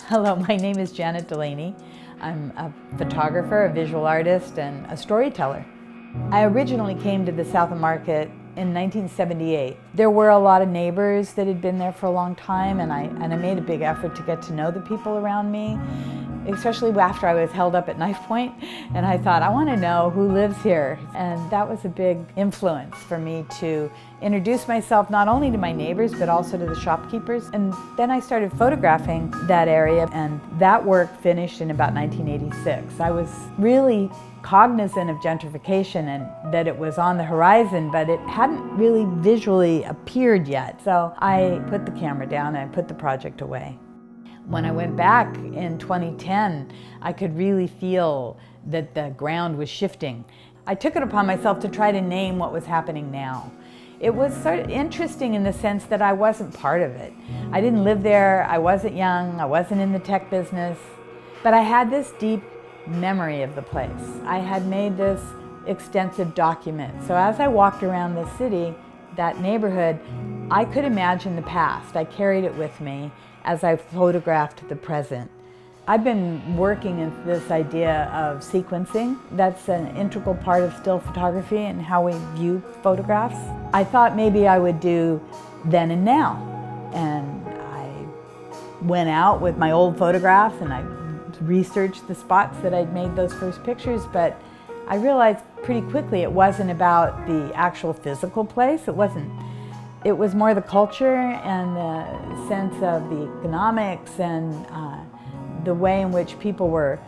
Hello, my name is Delaney. I'm a photographer, a visual artist, and a storyteller. I originally came to the South of Market in 1978. There were a lot of neighbors that had been there for a long time, and I made a big effort to get to know the people around me, especially after I was held up at knife point, and I thought, I want to know who lives here. And that was a big influence for me to introduce myself not only to my neighbors, but also to the shopkeepers. And then I started photographing that area, and that work finished in about 1986. I was really cognizant of gentrification and that it was on the horizon, but it hadn't really visually appeared yet. So I put the camera down and I put the project away. When I went back in 2010, I could really feel that the ground was shifting. I took it upon myself to try to name what was happening now. It was sort of interesting in the sense that I wasn't part of it. I didn't live there, I wasn't young, I wasn't in the tech business, but I had this deep memory of the place. I had made this extensive document. So as I walked around the city, that neighborhood, I could imagine the past. I carried it with me as I photographed the present. I've been working in this idea of sequencing. That's an integral part of still photography and how we view photographs. I thought maybe I would do then and now. And I went out with my old photographs and I researched the spots that I'd made those first pictures, but I realized pretty quickly it wasn't about the actual physical place. It was more the culture and the sense of the economics and the way in which people were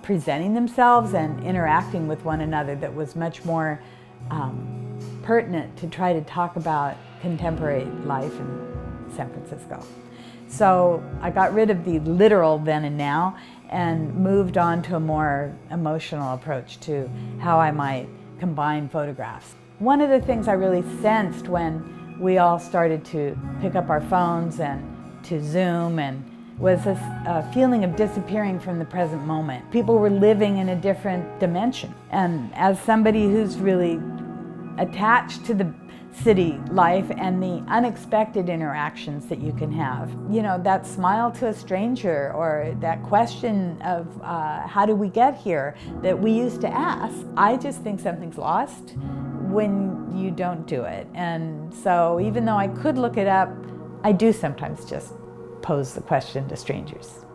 presenting themselves and interacting with one another that was much more pertinent to try to talk about contemporary life in San Francisco. So I got rid of the literal then and now and moved on to a more emotional approach to how I might combine photographs. One of the things I really sensed when we all started to pick up our phones and to Zoom was this feeling of disappearing from the present moment. People were living in a different dimension. And as somebody who's really attached to the city life and the unexpected interactions that you can have, you know, that smile to a stranger or that question of how do we get here that we used to ask, I just think something's lost when you don't do it. And so even though I could look it up, I do sometimes just pose the question to strangers.